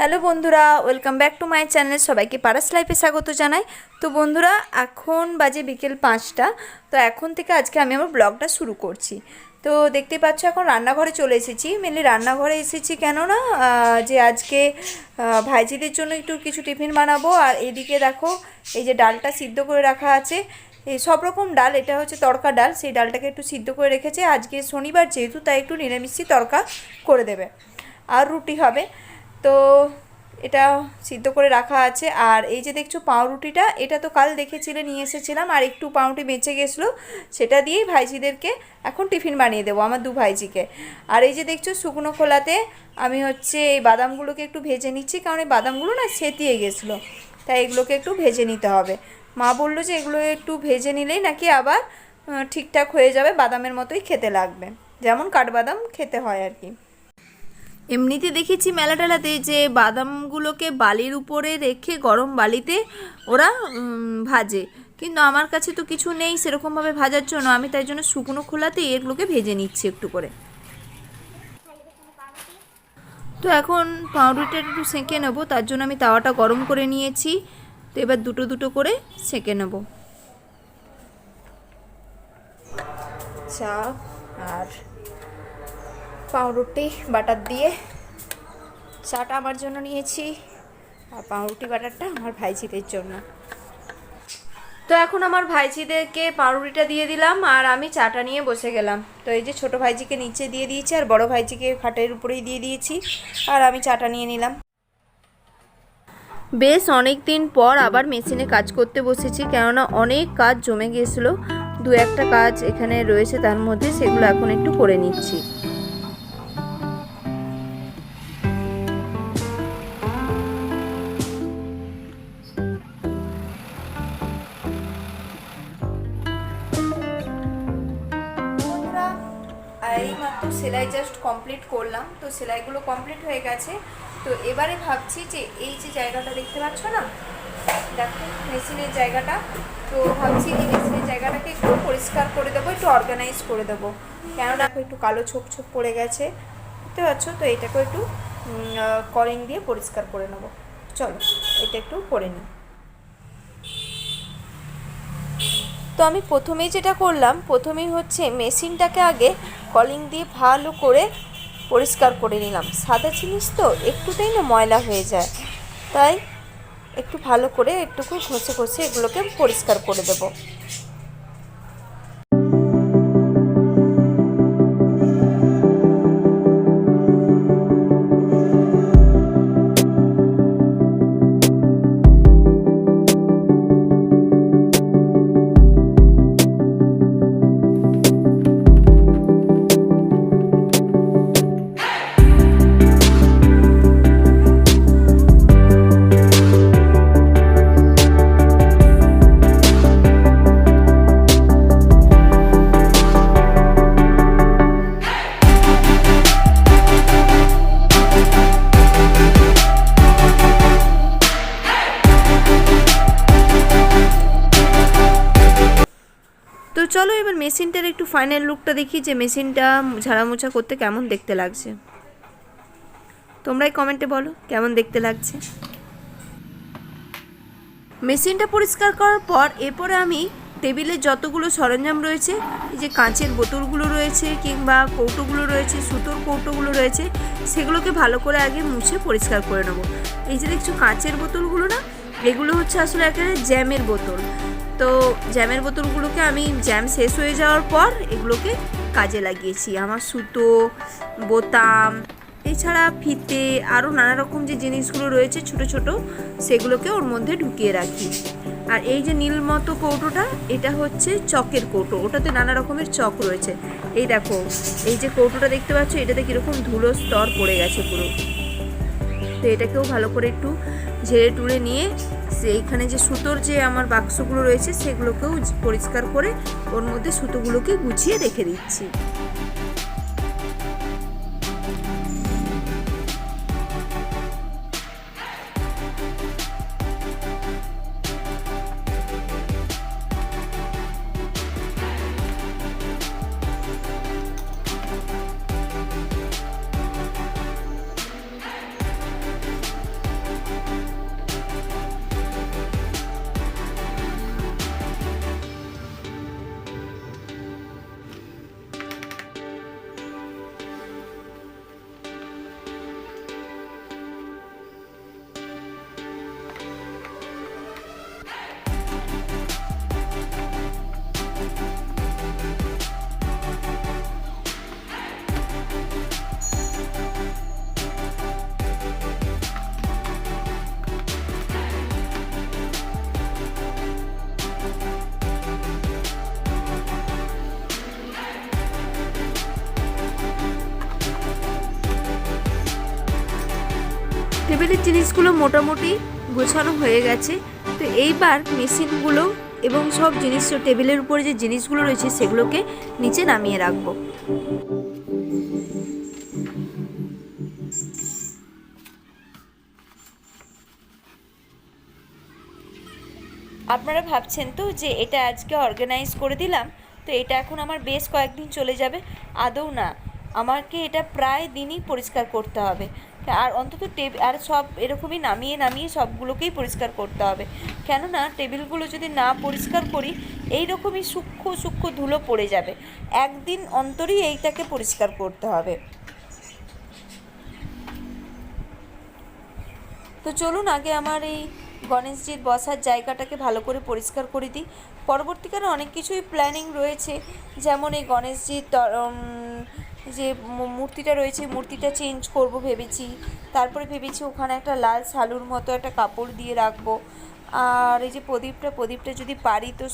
Hello বন্ধুরা, welcome back to my channel. সবাইকে পারাস লাইফে স্বাগত জানাই। তো বন্ধুরা, এখন বাজে বিকেল 5টা। তো এখন থেকে আজকে আমি আমার ব্লগটা শুরু করছি। তো দেখতে পাচ্ছ এখন রান্নাঘরে চলে এসেছি। মেনলি রান্নাঘরে এসেছি কেননা যে আজকে ভাইজিদের জন্য একটু কিছু টিফিন বানাবো। আর এদিকে দেখো এই যে ডালটা সিদ্ধ করে রাখা আছে, এই সব রকম ডাল, এটা হচ্ছে তড়কা ডাল। সেই ডালটাকে একটু সিদ্ধ করে রেখেছে। আজকে শনিবার যেহেতু, তাই একটু নিরামিষই তড়কা করে দেবে, আর রুটি হবে। তো এটা সিদ্ধ করে রাখা আছে। আর এই যে দেখছো পাউরুটিটা, এটা তো কাল দেখেছিলে নিয়ে এসেছিলাম, আর একটু পাউরুটি বেঁচে গেছিলো, সেটা দিয়েই ভাইজিদেরকে এখন টিফিন বানিয়ে দেবো, আমার দু ভাইজিকে। আর এই যে দেখছো শুকনো খোলাতে আমি হচ্ছে এই বাদামগুলোকে একটু ভেজে নিচ্ছি, কারণ এই বাদামগুলো না সেতিয়ে গেছিলো, তাই এগুলোকে একটু ভেজে নিতে হবে। মা বললো যে এগুলো একটু ভেজে নিলেই নাকি আবার ঠিকঠাক হয়ে যাবে, বাদামের মতোই খেতে লাগবে, যেমন কাঠবাদাম খেতে হয় আর কি। এমনিতে দেখেছি মেলা টেলাতে যে বাদামগুলোকে বালির উপরে রেখে গরম বালিতে ওরা ভাজে, কিন্তু আমার কাছে তো কিছু নেই সেরকমভাবে ভাজার জন্য। আমি তাই জন্য শুকনো খোলাতেই এগুলোকে ভেজে নিচ্ছি একটু করে। তো এখন পাউরুটিটা একটু সেঁকে নেবো, তার জন্য আমি তাওয়াটা গরম করে নিয়েছি। তো এবার দুটো দুটো করে সেঁকে নেব। চা আর পাউরুটি বাটার দিয়ে চাটা আমার জন্য নিয়েছি, আর পাউরুটি বাটারটা আমার ভাইজিদের জন্য। তো এখন আমার ভাইজিদেরকে পাউরুটিটা দিয়ে দিলাম, আর আমি চাটা নিয়ে বসে গেলাম। তো এই যে ছোটো ভাইজিকে নিচে দিয়ে দিয়েছি, আর বড় ভাইজিকে খাটের উপরেই দিয়ে দিয়েছি, আর আমি চাটা নিয়ে নিলাম। বেশ অনেক দিন পর আবার মেশিনে কাজ করতে বসেছি, কেননা অনেক কাজ জমে গিয়েছিলো। দু একটা কাজ এখানে রয়েছে, তার মধ্যে সেগুলো এখন একটু করে নিচ্ছি। এইমাত্র সেলাই জাস্ট কমপ্লিট করলাম। তো সেলাইগুলো কমপ্লিট হয়ে গেছে। তো এবারে ভাবছি যে এই যে জায়গাটা দেখতে পাচ্ছ না, দেখো মেশিনের জায়গাটা, তো ভাবছি এই মেশিনের জায়গাটাকে একটু পরিষ্কার করে দেবো, একটু অর্গানাইজ করে দেবো। কেননা একটু কালো ছোপ ছোপ পড়ে গেছে, বুঝতে পারছো। তো এটাকেও একটু কলিং দিয়ে পরিষ্কার করে নেবো। চলো এটা একটু করে নিই। তো আমি প্রথমেই যেটা করলাম, প্রথমেই হচ্ছে মেশিনটাকে আগে কলিং দিয়ে ভালো করে পরিষ্কার করে নিলাম। সাদা জিনিস তো একটুতেই না ময়লা হয়ে যায়, তাই একটু ভালো করে একটুকু ঘষে ঘষে এগুলোকে পরিষ্কার করে দেবো। তো চলো এবার মেশিনটার একটু ফাইনাল লুকটা দেখি, যে মেশিনটা ঝাড়ামোছা করতে কেমন দেখতে লাগছে। তোমরাই কমেন্টে বলো কেমন দেখতে লাগছে। মেশিনটা পরিষ্কার করার পর এরপরে আমি টেবিলে যতগুলো সরঞ্জাম রয়েছে, এই যে কাঁচের বোতলগুলো রয়েছে কিংবা কৌটোগুলো রয়েছে, সুতোর কৌটোগুলো রয়েছে, সেগুলোকে ভালো করে আগে মুছে পরিষ্কার করে নেবো। এই যে দেখছো কাঁচের বোতলগুলো না, এগুলো হচ্ছে আসলে একেবারে জ্যামের বোতল। তো জ্যামের বোতলগুলোকে আমি জ্যাম শেষ হয়ে যাওয়ার পর এগুলোকে কাজে লাগিয়েছি। আমার সুতো, বোতাম, এছাড়া ফিতে, আরও নানা রকম যে জিনিসগুলো রয়েছে ছোট ছোট, সেগুলোকে ওর মধ্যে ঢুকিয়ে রাখি। আর এই যে নীল মতো কৌটোটা, এটা হচ্ছে চকের কৌটো, ওটাতে নানা রকমের চক রয়েছে। এই দেখো এই যে কৌটোটা দেখতে পাচ্ছ, এটাতে কীরকম ধুলো স্তর পড়ে গেছে পুরো। তো এটাকেও ভালো করে একটু ঝেড়ে টুড়ে নিয়ে এইখানে যে সুতোর যে আমার বাক্সগুলো রয়েছে সেগুলোকেও পরিষ্কার করে ওর মধ্যে সুতোগুলোকে গুছিয়ে রেখে দিচ্ছি। টেবিলের জিনিসগুলো মোটামুটি গোছানো হয়ে গেছে। তো এইবার মেশিনগুলো এবং সব জিনিস টেবিলের উপরে যে জিনিসগুলো রয়েছে সেগুলোকে নিচে নামিয়ে রাখবো। আপনারা ভাবছেন তো যে এটা আজকে অর্গানাইজ করে দিলাম, তো এটা এখন আমার বেশ কয়েকদিন চলে যাবে। আদৌ না, আমাকে এটা প্রায় দিনই পরিষ্কার করতে হবে। আর অন্তত আর সব এরকমই নামিয়ে নামিয়ে সবগুলোকেই পরিষ্কার করতে হবে। কেননা টেবিলগুলো যদি না পরিষ্কার করি এই রকমই সূক্ষ্ম সূক্ষ্ম ধুলো পড়ে যাবে। একদিন অন্তরই এইটাকে পরিষ্কার করতে হবে। তো চলুন আগে আমার এই গণেশজির বসার জায়গাটাকে ভালো করে পরিষ্কার করে দিই। পরবর্তীকালে অনেক কিছুই প্ল্যানিং রয়েছে, যেমন এই গণেশজির যে মূর্তিটা রয়েছে মূর্তিটা চেঞ্জ করব ভেবেছি। তারপরে ভেবেছি ওখানে একটা লাল শালুর মতো একটা কাপড় দিয়ে রাখবো। আর এই যে প্রদীপটা যদি পারি তো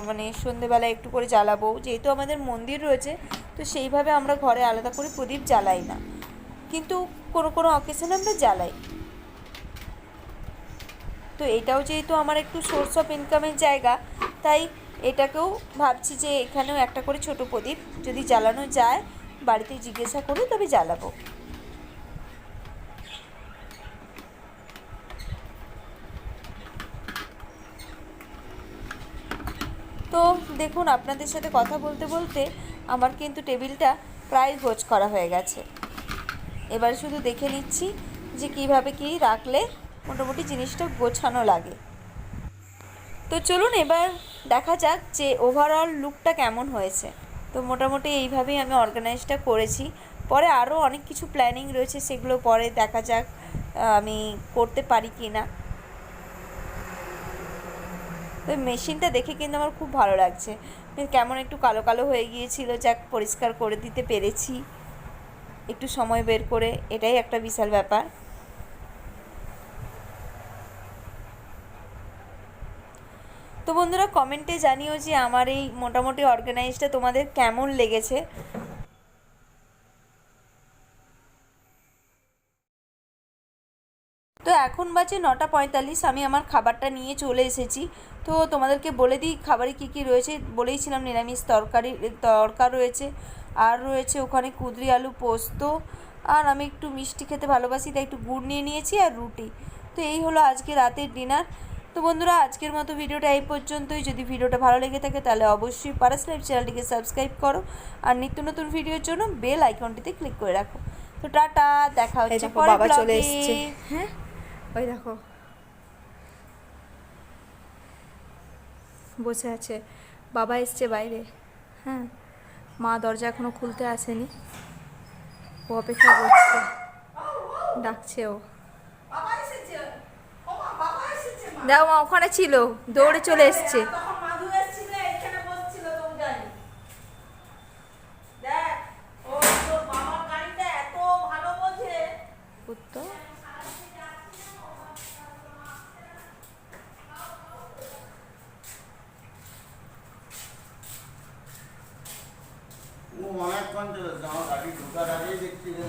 মানে সন্ধেবেলা একটু করে জ্বালাবো। যেহেতু আমাদের মন্দির রয়েছে তো সেইভাবে আমরা ঘরে আলাদা করে প্রদীপ জ্বালাই না, কিন্তু কোনো কোনো অকেশনে আমরা জ্বালাই। তো এটাও যেহেতু আমার একটু সোর্স অফ ইনকামের জায়গা, তাই এটাকেও ভাবছি যে এখানেও একটা করে ছোট প্রদীপ যদি জ্বালানো যায়, বাড়িতে জিজ্ঞাসা করে তবে জ্বালাবো। তো দেখুন, আপনাদের সাথে কথা বলতে বলতে আমার কিন্তু টেবিলটা প্রায় গোছ করা হয়ে গেছে। এবার শুধু দেখে নিচ্ছি যে কিভাবে কি রাখলে মোটামুটি জিনিসটা গোছানো লাগে। তো চলুন এবার দেখা যাক যে ওভারঅল লুকটা কেমন হয়েছে। তো মোটামুটি এইভাবেই আমি অর্গানাইজটা করেছি। পরে আরও অনেক কিছু প্ল্যানিং রয়েছে, সেগুলো পরে দেখা যাক আমি করতে পারি কি না। তো মেশিনটা দেখে কিন্তু আমার খুব ভালো লাগছে। কেমন একটু কালো কালো হয়ে গিয়েছিল, যাক পরিষ্কার করে দিতে পেরেছি একটু সময় বের করে, এটাই একটা বিশাল ব্যাপার। তো বন্ধুরা কমেন্টে জানিও যে আমার এই মোটামুটি অর্গানাইজটা তোমাদের কেমন লেগেছে। তো এখন বাজে 9:45, আমি আমার খাবারটা নিয়ে চলে এসেছি। তো তোমাদেরকে বলে দিই খাবারে কী কী রয়েছে। বলেইছিলাম নিরামিষ তরকা রয়েছে, আর রয়েছে ওখানে কুঁদরি আলু পোস্ত, আর আমি একটু মিষ্টি খেতে ভালোবাসি তাই একটু গুড় নিয়ে নিয়েছি, আর রুটি। তো এই হলো আজকে রাতের ডিনার। তো বন্ধুরা আজকের মতো ভিডিওটা এই পর্যন্তই। যদি ভিডিওটা ভালো লেগে থাকে তাহলে অবশ্যই পারাস লাইফ চ্যানেলটিকে সাবস্ক্রাইব করো, আর নিত্য নতুন ভিডিওর জন্য বেল আইকনটিতে ক্লিক করে রাখো। তো টাটা, দেখা হচ্ছে পরের ব্লগে। চলে এসেছে, হ্যাঁ ওই দেখো বসে আছে, বাবা এসছে বাইরে। হ্যাঁ, মা দরজা এখনো খুলতে আসেনি, ও অপেক্ষা করছে, ডাকছে ও। দাও, মা ওখানে ছিল, দৌড়ে চলে এসছে। ও অনেকক্ষণ ধরে গাড়ি ঢোকার আগেই দেখছি যে